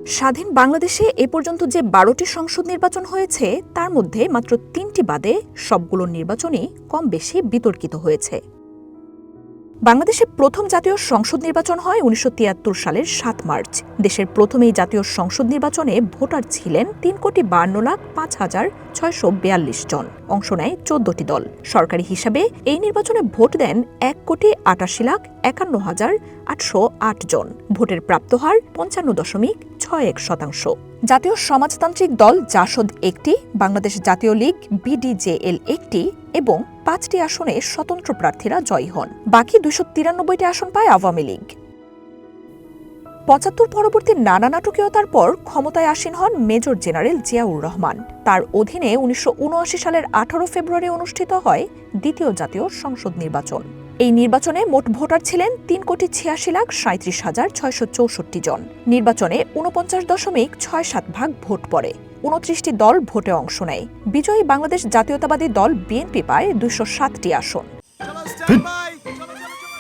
স্বাধীন বাংলাদেশে এ পর্যন্ত যে ১২টি সংসদ নির্বাচন হয়েছে তার মধ্যে মাত্র ৩টি বাদে সবগুলো নির্বাচনই কম বেশি বিতর্কিত হয়েছে। বাংলাদেশে প্রথম জাতীয় সংসদ নির্বাচন হয় ১৯৭৩ সালের ৭ মার্চ। দেশের প্রথম এই জাতীয় সংসদ নির্বাচনে ভোটার ছিলেন ৩,৫২,৬৪২ জন। অংশ নেয় ১৪টি দল। সরকারি হিসাবে এই নির্বাচনে ভোট দেন ১,৮৮,৫১,৮০৮ জন। ভোটের প্রাপ্ত হার ৫৫.৬১%। জাতীয় সমাজতান্ত্রিক দল জাসদ একটি, বাংলাদেশ জাতীয় লীগ বিডিজেএল একটি এবং ৫টি আসনে স্বতন্ত্র প্রার্থীরা জয়ী হন। বাকি ২৯৩টি আসন পায় আওয়ামী লীগ। ৭৫ পরবর্তী নানা নাটকীয়তার পর ক্ষমতায় আসীন হন মেজর জেনারেল জিয়াউর রহমান। তার অধীনে ১৯৭৯ সালের ১৮ ফেব্রুয়ারি অনুষ্ঠিত হয় দ্বিতীয় জাতীয় সংসদ নির্বাচন। এই নির্বাচনে মোট ভোটার ছিলেন ৩,৮৬,৩৭,৬৬৪ জন। নির্বাচনে ৪৯.৬৭% ভোট পড়ে। ২৯টি দল ভোটে অংশ নেয়। বিজয়ী বাংলাদেশ জাতীয়তাবাদী দল বিএনপি পায় ২০৭টি আসন।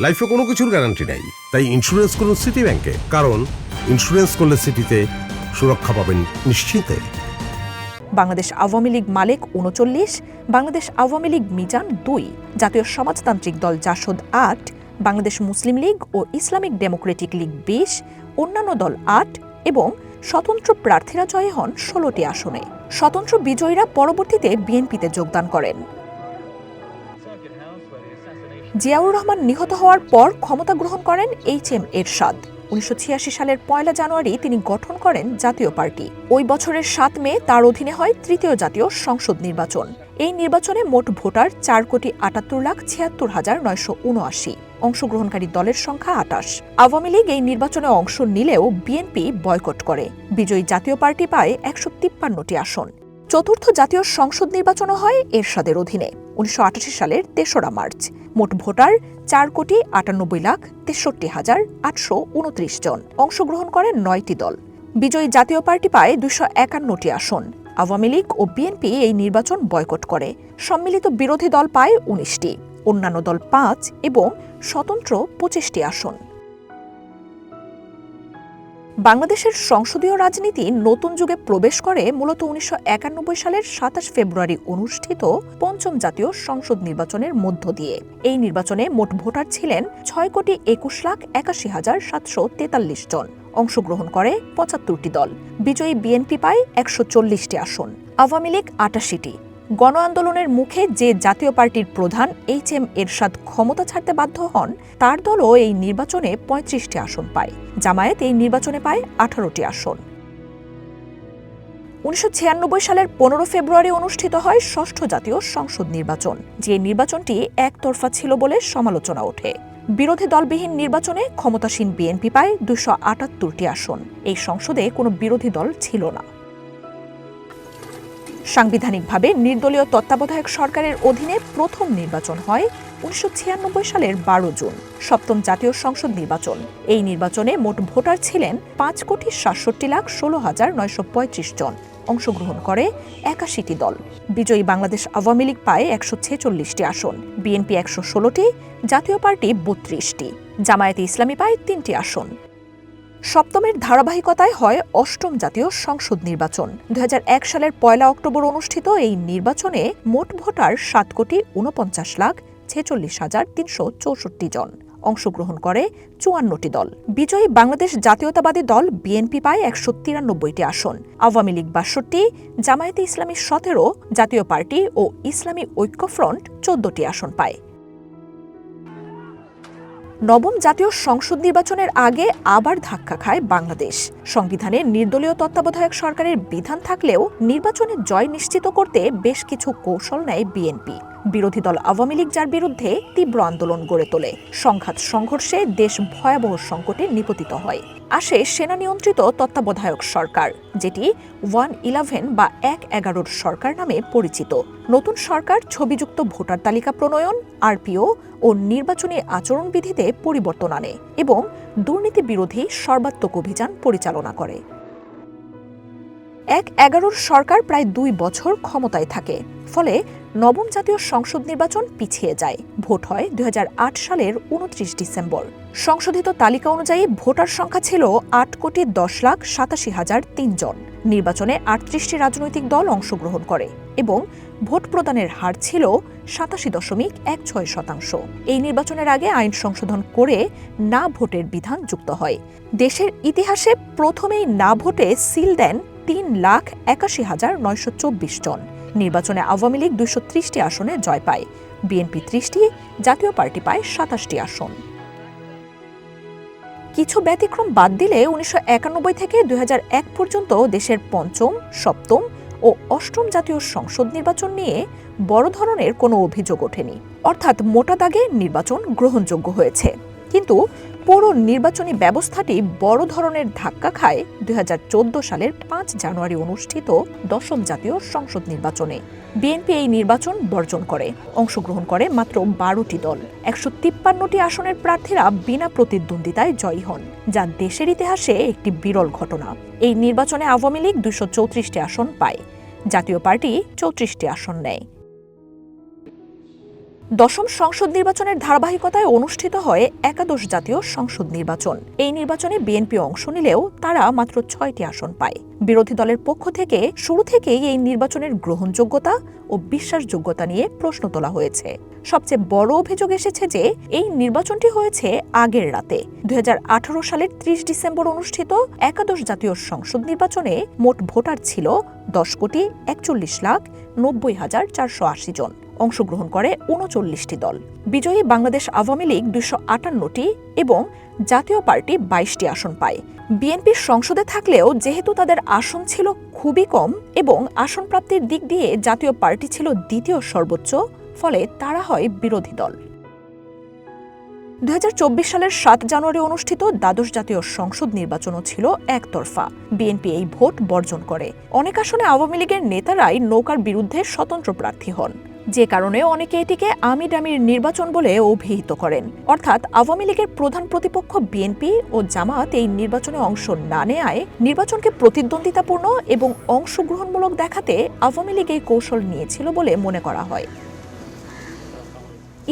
লাইফে কোনো কিছুর গ্যারান্টি নাই, তাই ইন্স্যুরেন্স করুন সিটি ব্যাংকে, কারণ ইন্স্যুরেন্স করলে সিটিতে সুরক্ষা পাবেন নিশ্চিন্তে। বাংলাদেশ আওয়ামী লীগ মালেক ৩৯, বাংলাদেশ আওয়ামী লীগ মিজান ২, জাতীয় সমাজতান্ত্রিক দল জাসদ ৮, বাংলাদেশ মুসলিম লীগ ও ইসলামিক ডেমোক্রেটিক লীগ ২০, অন্যান্য দল ৮ এবং স্বতন্ত্র প্রার্থীরা জয়ী হন ১৬টি আসনে। স্বতন্ত্র বিজয়ীরা পরবর্তীতে বিএনপিতে যোগদান করেন। জিয়াউর রহমান নিহত হওয়ার পর ক্ষমতা গ্রহণ করেন এইচ.এম. এরশাদ। ১৯৮৬ সালের ১ জানুয়ারি তিনি গঠন করেন জাতীয় পার্টি। ওই বছরের ৭ মে তার অধীনে হয় তৃতীয় জাতীয় সংসদ নির্বাচন। এই নির্বাচনে মোট ভোটার ৪,৭৮,৭৬,৯৭৯। অংশগ্রহণকারী দলের সংখ্যা ২৮। আওয়ামী লীগ এই নির্বাচনে অংশ নিলেও বিএনপি বয়কট করে। বিজয়ী জাতীয় পার্টি পায় ১৫৩টি আসন। চতুর্থ জাতীয় সংসদ নির্বাচনও হয় এরশাদের অধীনে ১৯৮৮ সালের ৩রা মার্চ। মোট ভোটার ৪,৯৬,৬৩,৮২৯ জন। অংশগ্রহণ করেন ৯টি দল। বিজয়ী জাতীয় পার্টি পায় ২৫১টি আসন। আওয়ামী লীগ ও বিএনপি এই নির্বাচন বয়কট করে। সম্মিলিত বিরোধী দল পায় ১৯টি, অন্যান্য দল ৫ এবং স্বতন্ত্র ২৫টি আসন। বাংলাদেশের সংসদীয় রাজনীতি নতুন যুগে প্রবেশ করে মূলত ১৯৯১ সালের ২৭ ফেব্রুয়ারি অনুষ্ঠিত পঞ্চম জাতীয় সংসদ নির্বাচনের মধ্য দিয়ে। এই নির্বাচনে মোট ভোটার ছিলেন ৬,৮১,৭৪৩ জন। অংশগ্রহণ করে ৭৫টি দল। বিজয়ী বিএনপি পায় ১৪০টি আসন, আওয়ামী লীগ ৮৮টি। গণ আন্দোলনের মুখে যে জাতীয় পার্টির প্রধান এইচ.এম. এরশাদ ক্ষমতা ছাড়তে বাধ্য হন, তার দলও এই নির্বাচনে ৩৫টি আসন পায়। জামায়াত এই নির্বাচনে পায় ১৮টি আসন। ১৯৯৬ সালের ১৫ ফেব্রুয়ারি অনুষ্ঠিত হয় ষষ্ঠ জাতীয় সংসদ নির্বাচন। যে নির্বাচনটি একতরফা ছিল বলে সমালোচনা ওঠে। বিরোধী দলবিহীন নির্বাচনে ক্ষমতাসীন বিএনপি পায় ২৭৮টি আসন। এই সংসদে কোনো বিরোধী দল ছিল না। সাংবিধানিকভাবে নির্দলীয় তত্ত্বাবধায়ক সরকারের অধীনে প্রথম নির্বাচন হয় ১৯৯৬ সালের ১২ জুন, সপ্তম জাতীয় সংসদ নির্বাচন। এই নির্বাচনে মোট ভোটার ছিলেন ৫,৬৭,১৬,৯৩৫ জন। অংশগ্রহণ করে ৮১টি দল। বিজয়ী বাংলাদেশ আওয়ামী লীগ পায় ১৪৬টি আসন, বিএনপি ১১৬টি, জাতীয় পার্টি ৩২টি, জামায়াতে ইসলামী পায় ৩টি আসন। সপ্তমের ধারাবাহিকতায় হয় অষ্টম জাতীয় সংসদ নির্বাচন। ২০০১ সালের ১ অক্টোবর অনুষ্ঠিত এই নির্বাচনে মোট ভোটার ৭,৪৯,৪৬,৩৬৪ জন। অংশগ্রহণ করে ৫৪টি দল। বিজয়ী বাংলাদেশ জাতীয়তাবাদী দল বিএনপি পায় ১৯৩টি আসন, আওয়ামী লীগ ৬২টি, জামায়াতে ইসলামী ১৭, জাতীয় পার্টি ও ইসলামী ঐক্যফ্রন্ট ১৪টি আসন পায়। নবম জাতীয় সংসদ নির্বাচনের আগে আবার ধাক্কা খায় বাংলাদেশ। সংবিধানে নির্দলীয় তত্ত্বাবধায়ক সরকারের বিধান থাকলেও নির্বাচনে জয় নিশ্চিত করতে বেশ কিছু কৌশল নেয় বিএনপি। বিরোধী দল আওয়ামী লীগ যার বিরুদ্ধে তীব্র আন্দোলন গড়ে তোলে। সংঘাত সংঘর্ষে দেশ ভয়াবহ সংকটে নিপতিত হয়। আসে সেনা নিয়ন্ত্রিত তত্ত্বাবধায়ক সরকার, যেটি 1-11 বা ১-১১ সরকার নামে পরিচিত। নতুন সরকার ছবিযুক্ত ভোটার তালিকা প্রণয়ন, আরপিও ও নির্বাচনী আচরণবিধিতে পরিবর্তন আনে এবং দুর্নীতি বিরোধী সর্বাত্মক অভিযান পরিচালনা করে। ১-১১ সরকার প্রায় ২ বছর ক্ষমতায় থাকে। ফলে নবম জাতীয় সংসদ নির্বাচন পিছিয়ে যায়। ভোট হয় 2008 সালের 29 ডিসেম্বর। সংশোধিত তালিকা অনুযায়ী ভোটার সংখ্যা ছিল 8,10,87,003 জন। নির্বাচনে 38টি রাজনৈতিক দল অংশগ্রহণ করে এবং ভোট প্রদানের হার ছিল 87.16%। এই নির্বাচনের আগে আইন সংশোধন করে না ভোটের বিধান যুক্ত হয়। দেশের ইতিহাসে প্রথমেই না ভোটে সিল দেন 3,81,924 জন। নির্বাচনে আওয়ামী লীগ 230টি আসনে জয় পায়, বিএনপি 30টি, জাতীয় পার্টি পায় 27টি আসন। কিছু ব্যতিক্রম বাদ দিলে 1991 থেকে 2001 পর্যন্ত দেশের পঞ্চম, সপ্তম ও অষ্টম জাতীয় সংসদ নির্বাচন নিয়ে বড় ধরনের কোনো অভিযোগ ওঠেনি। অর্থাৎ মোটা দাগে নির্বাচন গ্রহণযোগ্য হয়েছে। কিন্তু পুরো নির্বাচনী ব্যবস্থাটি বড় ধরনের ধাক্কা খায় 2014 সালের 5 জানুয়ারি অনুষ্ঠিত দশম জাতীয় সংসদ নির্বাচনে। বিএনপি এই নির্বাচন বর্জন করে। অংশগ্রহণ করে মাত্র 12টি দল। 153টি আসনের প্রার্থীরা বিনা প্রতিদ্বন্দ্বিতায় জয়ী হন, যা দেশের ইতিহাসে একটি বিরল ঘটনা। এই নির্বাচনে আওয়ামী লীগ 234টি আসন পায়, জাতীয় পার্টি 34টি আসন নেয়। দশম সংসদ নির্বাচনের ধারাবাহিকতায় অনুষ্ঠিত হয় একাদশ জাতীয় সংসদ নির্বাচন। এই নির্বাচনে বিএনপি অংশ নিলেও তারা মাত্র 6টি আসন পায়। বিরোধী দলের পক্ষ থেকে শুরু থেকেই এই নির্বাচনের গ্রহণযোগ্যতা ও বিশ্বাসযোগ্যতা নিয়ে প্রশ্ন তোলা হয়েছে। সবচেয়ে বড় অভিযোগ এসেছে যে এই নির্বাচনটি হয়েছে আগের রাতে। 2018 সালের 30 ডিসেম্বর অনুষ্ঠিত একাদশ জাতীয় সংসদ নির্বাচনে মোট ভোটার ছিল 10,41,90,480 জন। অংশগ্রহণ করে 39টি দল। বিজয়ী বাংলাদেশ আওয়ামী লীগ 258টি এবং জাতীয় পার্টি 22টি আসন পায়। বিএনপি সংসদে থাকলেও যেহেতু তাদের আসন ছিল খুবই কম এবং আসন প্রাপ্তির দিক দিয়ে জাতীয় পার্টি ছিল দ্বিতীয় সর্বোচ্চ, ফলে তারা হয় বিরোধী দল। 2024 সালের 7 জানুয়ারি অনুষ্ঠিত দ্বাদশ জাতীয় সংসদ নির্বাচনও ছিল একতরফা। বিএনপি এই ভোট বর্জন করে। অনেক আসনে আওয়ামী লীগের নেতারাই নৌকার বিরুদ্ধে স্বতন্ত্র প্রার্থী হন, যে কারণে অনেকে এটিকে আমিডামির নির্বাচন বলে অভিহিত করেন। অর্থাৎ আওয়ামী লীগের প্রধান প্রতিপক্ষ বিএনপি ও জামায়াত এই নির্বাচনে অংশ না নেয়ায় নির্বাচনকে প্রতিদ্বন্দ্বিতাপূর্ণ এবং অংশগ্রহণমূলক দেখাতে আওয়ামী লীগ এই কৌশল নিয়েছিল বলে মনে করা হয়।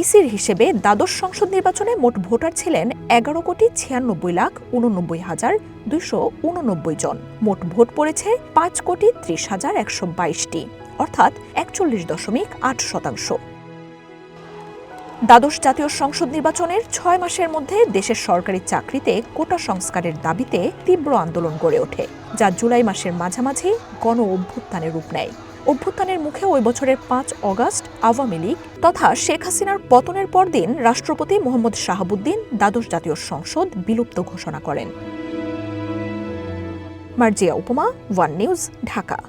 ইসির হিসেবে দ্বাদশ সংসদ নির্বাচনে মোট ভোটার ছিলেন 11,96,59,289 জন। মোট ভোট পড়েছে 5,30,122টি, অর্থাৎ 41.8%। দ্বাদশ জাতীয় সংসদ নির্বাচনের 6 মাসের মধ্যে দেশের সরকারি চাকরিতে কোটা সংস্কারের দাবিতে তীব্র আন্দোলন গড়ে ওঠে, যা জুলাই মাসের মাঝামাঝি গণ অভ্যুত্থানের রূপ নেয়। অভ্যুত্থানের মুখে ওই বছরের 5 অগাস্ট আওয়ামী লীগ তথা শেখ হাসিনার পতনের পরদিন রাষ্ট্রপতি মোহাম্মদ শাহাবুদ্দিন দ্বাদশ জাতীয় সংসদ বিলুপ্ত ঘোষণা করেন। মার্জিয়া উপমা, ওয়ান নিউজ, ঢাকা।